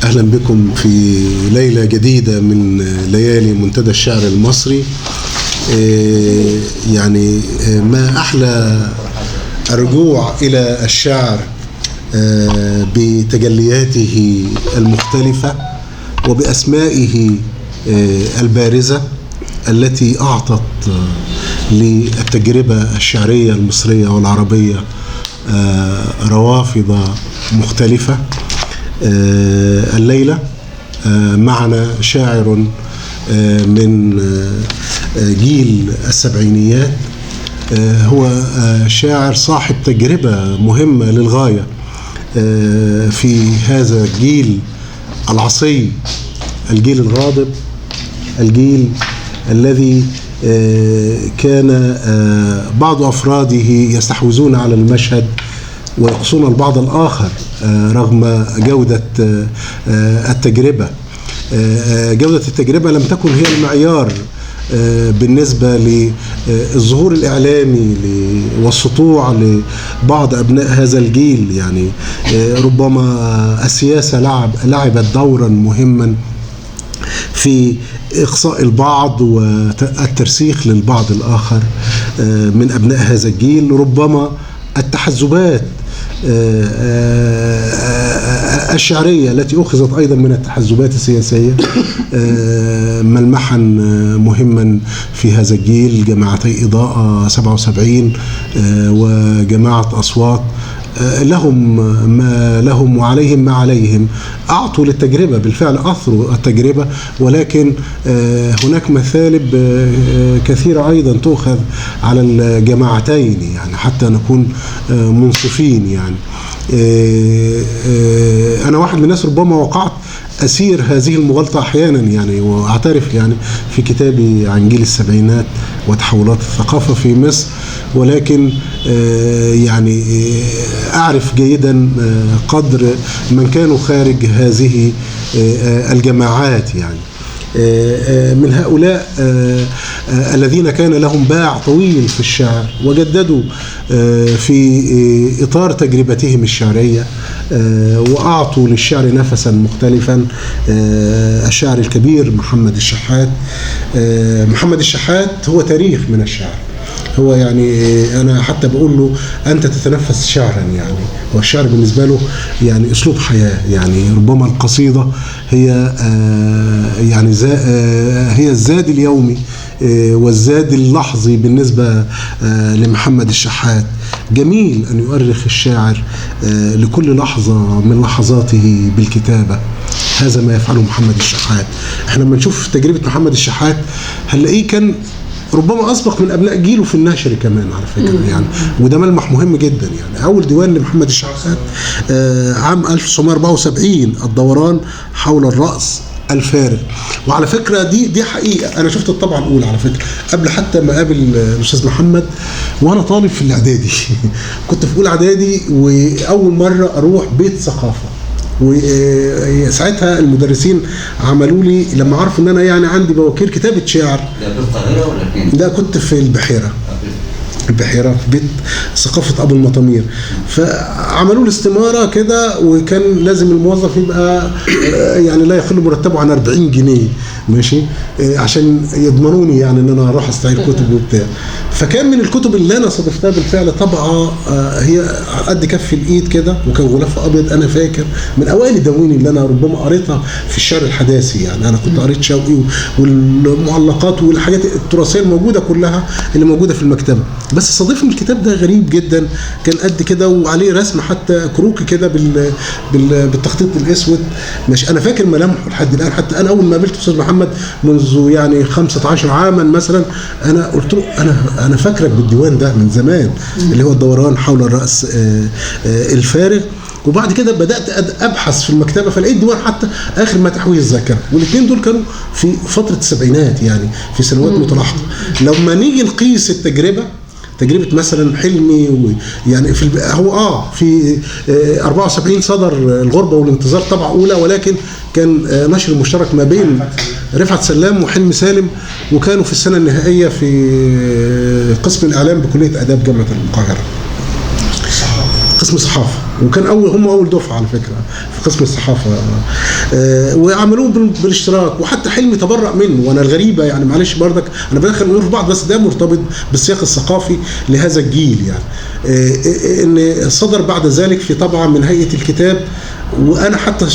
أهلا بكم في ليلة جديدة من ليالي منتدى الشعر المصري. يعني ما أحلى الرجوع إلى الشعر بتجلياته المختلفة وبأسمائه البارزة التي أعطت للتجربة الشعرية المصرية والعربية روافض مختلفة. الليلة معنا شاعر من جيل السبعينيات، هو شاعر صاحب تجربة مهمة للغاية في هذا الجيل العصي، الجيل الغاضب، الجيل الذي كان بعض أفراده يستحوذون على المشهد ويقصون البعض الآخر رغم جودة التجربة. جودة التجربة لم تكن هي المعيار بالنسبة للظهور الإعلامي والسطوع لبعض أبناء هذا الجيل. يعني ربما السياسة لعبت دورا مهما في إقصاء البعض والترسيخ للبعض الآخر من أبناء هذا الجيل. ربما التحزبات الشعرية التي أخذت أيضا من التحزبات السياسية ملمحا مهما في هذا الجيل. جماعتي إضاءة 77 وجماعة أصوات لهم ما لهم وعليهم ما عليهم، أعطوا للتجربة بالفعل، أثروا التجربة، ولكن هناك مثالب كثيرة أيضا تؤخذ على الجماعتين، يعني حتى نكون منصفين. يعني أنا واحد من الناس ربما وقعت أسير هذه المغالطة أحيانا، يعني وأعترف يعني في كتابي عن جيل السبعينات وتحولات الثقافة في مصر، ولكن يعني أعرف جيدا قدر من كانوا خارج هذه الجماعات. يعني من هؤلاء الذين كان لهم باع طويل في الشعر وجددوا في إطار تجربتهم الشعرية وأعطوا للشعر نفسا مختلفا. الشاعر الكبير محمد الشحات. محمد الشحات هو تاريخ من الشعر، هو يعني أنا حتى بقول له أنت تتنفس شعرا. يعني هو الشعر بالنسبة له يعني أسلوب حياة. يعني ربما القصيدة هي يعني هي الزاد اليومي والزاد اللحظي بالنسبة لمحمد الشحات. جميل أن يؤرخ الشاعر لكل لحظة من لحظاته بالكتابة. هذا ما يفعله محمد الشحات. احنا لما نشوف تجربة محمد الشحات هنلاقيه كان ربما أسبق من أبناء جيله في النشر كمان على فكرة. يعني وده ملمح مهم جدا. يعني أول ديوان لمحمد الشحات عام 1974 الدوران حول الرأس الفارغ. وعلى فكرة دي حقيقة، أنا شفت الطبعة الأولى على فكرة قبل حتى ما قابل الأستاذ محمد وأنا طالب في الإعدادي. كنت في أولى إعدادي وأول مرة أروح بيت ثقافة، وساعتها المدرسين عملوا لي لما عرفوا ان انا يعني عندي بواكير كتابه شعر. ده في القاهره ولا فين؟ ده كنت في البحيره في بيت ثقافه ابو المطامير. فعملوا لي استماره كده، وكان لازم الموظف يبقى يعني لا يقل مرتبه عن 40 جنيه ماشي، عشان يضمنوني يعني ان انا اروح استعير كتب وبتاع. فكان من الكتب اللي انا صادفتها بالفعل طبعا هي قد كف الايد كده، وكان غلاف ابيض. انا فاكر من اوائل الدواوين اللي انا ربما قريتها في الشعر الحداثي. يعني انا كنت قريت شوقي والمعلقات والحاجات التراثيه الموجوده كلها اللي موجوده في المكتبه. بس صادفني الكتاب ده غريب جدا، كان قد كده وعليه رسم حتى كروكي كده بالتخطيط الاسود. مش انا فاكر ملامحه لحد الان. حتى انا اول ما قابلت استاذ محمد منذ يعني 15 عاما مثلا، انا قلت له انا فاكرك بالديوان ده من زمان اللي هو الدوران حول الراس الفارغ. وبعد كده بدات ابحث في المكتبه فلقيت ديوان حتى اخر ما تحويه الذاكره، والاثنين دول كانوا في فتره السبعينات، يعني في سنوات متلاحقه. لما نيجي نقيس التجربه مثلا حلمي يعني هو في 74 صدر الغربة والانتظار طبعة أولى، ولكن كان نشر مشترك ما بين رفعت سلام وحلمي سالم، وكانوا في السنة النهائية في قسم الإعلام بكلية آداب جامعة القاهرة. قسم صحافه، وكان هم اول دفعه على فكره في قسم الصحافه، وعملوه بالاشتراك، وحتى حلمي تبرأ منه. وانا الغريبه يعني معلش بردك انا بدخل الامور في بعض، بس ده مرتبط بالسياق الثقافي لهذا الجيل يعني. ان صدر بعد ذلك في طبعه من هيئه الكتاب، وانا حتى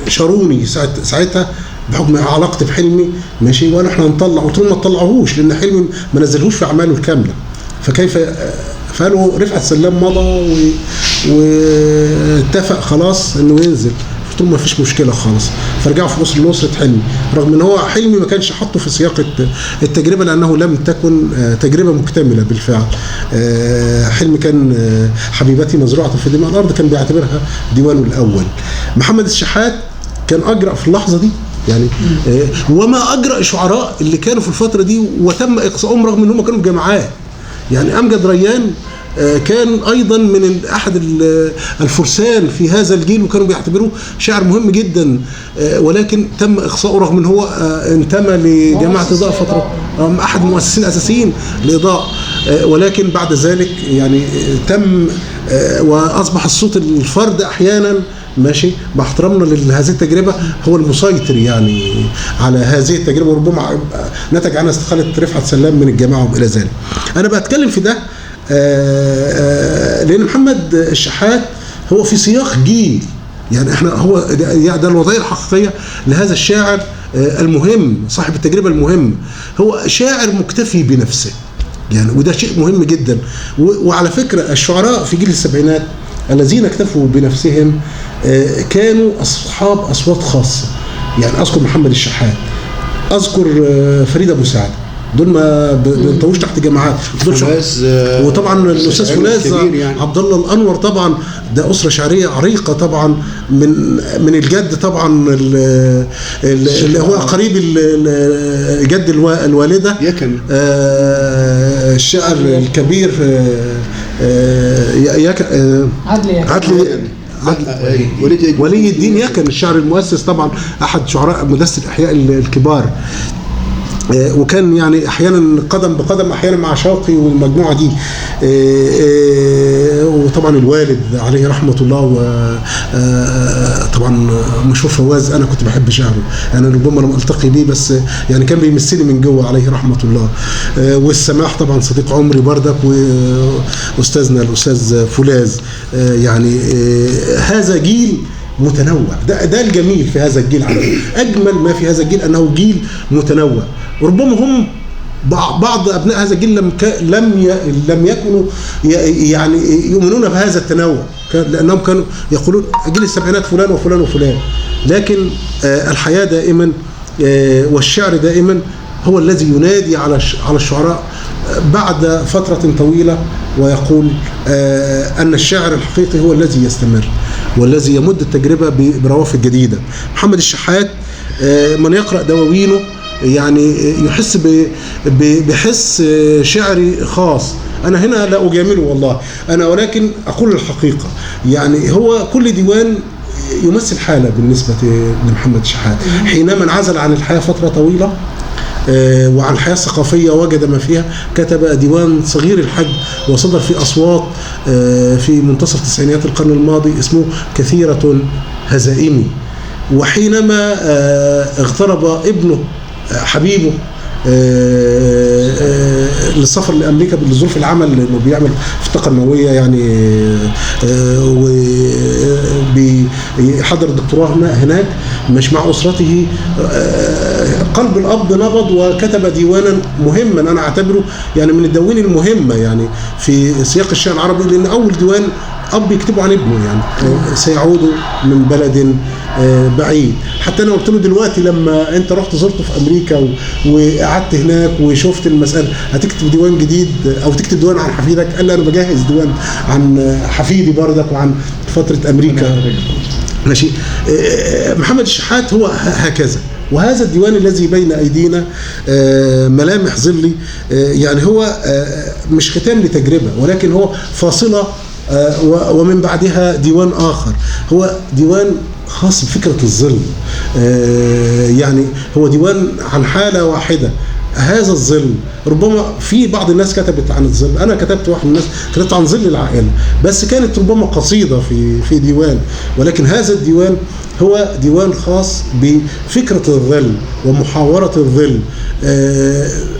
شاروني ساعتها بحكم علاقتي بحلمي ماشي، وانا احنا هنطلع، قلت لهم ما تطلعوهوش لان حلمي ما نزلهوش في اعماله الكامله، فكيف. فقالوا رفعت سلام مضى واتفق خلاص انه ينزل، قلت لهم ما فيش مشكله خالص. فرجعوا في نصرة حلمي، رغم ان هو حلمي ما كانش حاطه في سياق التجربه لانه لم تكن تجربه مكتمله بالفعل. حلمي كان حبيبتي مزروعه في دماء الارض كان بيعتبرها ديوانه الاول. محمد الشحات كان اجرأ في اللحظه دي يعني، وما اجرأ الشعراء اللي كانوا في الفتره دي وتم اقصائهم رغم ان هم كانوا في جامعات. يعني امجد ريان كان ايضا من احد الفرسان في هذا الجيل، وكانوا بيعتبروه شاعر مهم جدا، ولكن تم اقصائه رغم ان هو انتمى لجماعه اضاءه فتره، احد المؤسسين الاساسيين لاضاءه، ولكن بعد ذلك يعني تم واصبح الصوت الفرد احيانا ماشي مع احترامنا لهذه التجربه هو المسيطر يعني على هذه التجربه، وربما نتج عنها استقاله رفعت سلام من الجماعه والى ذلك. انا بتكلم في ده لان محمد الشحات هو في سياق جيل يعني، احنا هو ده الوضعيه الحقيقيه لهذا الشاعر المهم صاحب التجربه المهم. هو شاعر مكتفي بنفسه يعني، وده شيء مهم جدا. وعلى فكره الشعراء في جيل السبعينات الذين اكتفوا بنفسهم كانوا اصحاب اصوات خاصه يعني. اذكر محمد الشحات، اذكر فريد ابو سعد، دول ما بينطوش تحت جامعات، وطبعا الاستاذ فولاذ يعني. عبد الله الانور طبعا ده اسره شعريه عريقه طبعا من الجد طبعا اللي هو قريب جد الوالده يكن الشاعر الكبير ولي الدين يكن، الشاعر المؤسس طبعا احد شعراء مدرسه الاحياء الكبار، وكان يعني احيانا قدم بقدم احيانا مع شوقي والمجموعه دي، وطبعا الوالد عليه رحمه الله، وطبعا مشهور فواز انا كنت بحب شعره يعني، ربما لم التقي بيه بس يعني كان بيمثلني من جوه عليه رحمه الله. والسماح طبعا صديق عمري بردك، واستاذنا الاستاذ فولاذ يعني. هذا جيل متنوع، ده الجميل في هذا الجيل، اجمل ما في هذا الجيل انه جيل متنوع. وربما هم بعض ابناء هذا الجيل لم يكونوا يعني يؤمنون بهذا التنوع، لانهم كانوا يقولون جيل السبعينات فلان وفلان وفلان، لكن الحياه دائما والشعر دائما هو الذي ينادي على الشعراء بعد فتره طويله، ويقول ان الشاعر الحقيقي هو الذي يستمر والذي يمد التجربه بروافد جديده. محمد الشحات من يقرأ دواوينه يعني يحس بحس شعري خاص. أنا هنا لا أجامله والله أنا، ولكن أقول الحقيقة يعني. هو كل ديوان يمثل حالة بالنسبة لمحمد الشحات، حينما انعزل عن الحياة فترة طويلة وعن الحياة الثقافية وجد ما فيها، كتب ديوان صغير الحجم وصدر في أصوات في منتصف تسعينيات القرن الماضي اسمه كثيرة هزائمي. وحينما اغترب ابنه حبيبه للسفر لامريكا لظروف العمل لانه بيعمل في الطاقه النوويه يعني، وبيحضر الدكتوراه هناك مش مع اسرته، قلب الاب نبض وكتب ديوانا مهما انا اعتبره يعني من الدواوين المهمه يعني في سياق الشعر العربي، لان اول ديوان اب يكتبه عن ابنه يعني سيعود من بلد بعيد. حتى انا قلت له دلوقتي لما انت رحت زرته في امريكا وقعدت هناك وشفت المساله، هتكتب ديوان جديد او تكتب ديوان عن حفيدك؟ قال لي انا بجهز ديوان عن حفيدي بردك وعن فتره امريكا ماشي. محمد الشحات هو هكذا، وهذا الديوان الذي بين ايدينا ملامح ظلي يعني، هو مش ختام لتجربه ولكن هو فاصله، ومن بعدها ديوان آخر هو ديوان خاص بفكرة الظل يعني، هو ديوان عن حالة واحدة هذا الظل. ربما في بعض الناس كتبت عن الظل، انا كتبت واحد من الناس كتبت عن ظل العائله، بس كانت ربما قصيده في ديوان، ولكن هذا الديوان هو ديوان خاص بفكره الظل ومحاوره الظل،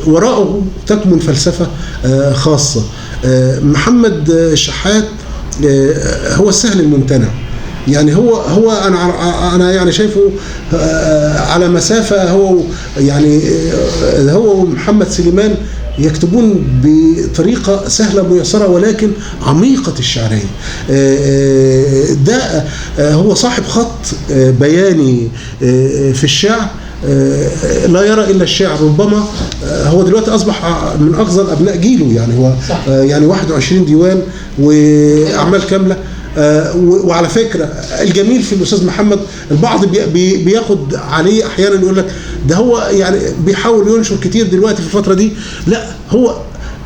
وراءه تكمن فلسفه خاصه. محمد الشحات هو السهل الممتنع، يعني هو انا يعني شايفه على مسافه، هو يعني هو ومحمد سليمان يكتبون بطريقه سهله ميسره ولكن عميقه الشعريه. ده هو صاحب خط بياني في الشعر لا يرى الا الشعر. ربما هو دلوقتي اصبح من افضل ابناء جيله، يعني هو يعني 21 ديوان واعمال كامله. وعلى فكره الجميل في الاستاذ محمد، البعض بياخد عليه احيانا يقول لك ده هو يعني بيحاول ينشر كتير دلوقتي في الفتره دي، لا هو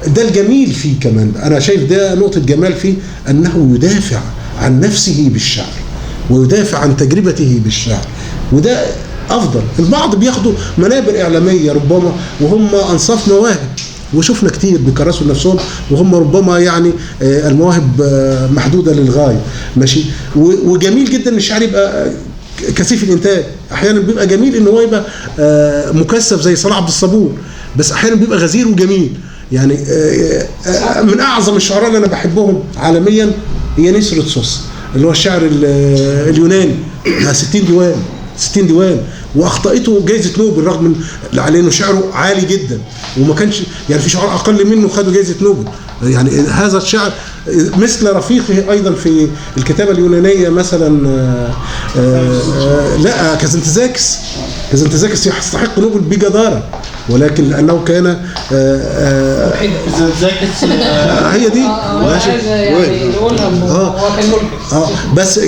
ده الجميل فيه كمان. انا شايف ده نقطه جمال فيه، انه يدافع عن نفسه بالشعر ويدافع عن تجربته بالشعر، وده افضل. البعض بياخدوا منابر اعلاميه ربما وهم انصاف مواهب، وشفنا كتير بيكرسوا نفسهم وهم ربما يعني المواهب محدوده للغايه، ماشي. وجميل جدا ان الشعر يبقى كثيف الانتاج، احيانا بيبقى جميل ان هو يبقى مكثف زي صلاح عبد الصبور، بس احيانا بيبقى غزير وجميل. يعني من اعظم الشعراء اللي انا بحبهم عالميا هي نسرة سوس، اللي هو الشعر اليوناني، 60 ديوان واخطأته جائزه نوبل، رغم من على انه شعره عالي جدا وما كانش يعني في شعراء اقل منه خدوا جائزه نوبل. يعني هذا الشعر مثل رفيقه ايضا في الكتابه اليونانيه مثلا لا كازانتزاكس يستحق نوبل بجداره، ولكن لانه كان هي دي ماشي يعني نقولها هو كان ملحد بس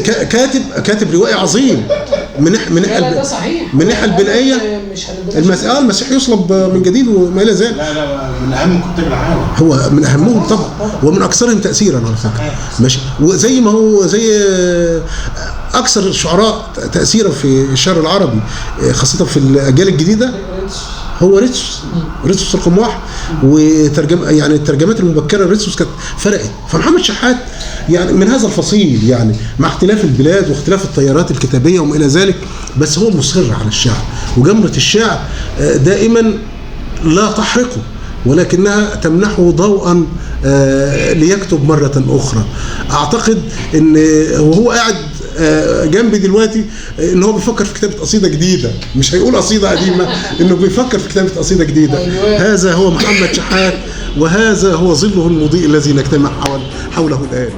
كاتب روائي عظيم من الناحيه البنائيه. المسيح يصلب من جديد وما الى ذلك. لا من اهم كتاب العالم، هو من اهمهم طبعا ومن اكثرهم تاثيرا على فكره، ماشي. وزي ما هو زي اكثر الشعراء تاثيرا في الشعر العربي خاصه في الاجيال الجديده هو ريتسوس رقم 1. يعني الترجمات المبكره ريتسوس كانت فرقت. فمحمد شحات يعني من هذا الفصيل، يعني مع اختلاف البلاد واختلاف التيارات الكتابيه وما الى ذلك، بس هو مصر على الشعر، وجمره الشعر دائما لا تحرقه ولكنها تمنحه ضوءا ليكتب مرة أخرى. أعتقد أن وهو قاعد جنبي دلوقتي ان هو بيفكر في كتابه قصيده جديده، مش هيقول قصيده قديمه، انه بيفكر في كتابه قصيده جديده. هذا هو محمد شحات، وهذا هو ظله المضيء الذي نجتمع حوله الان.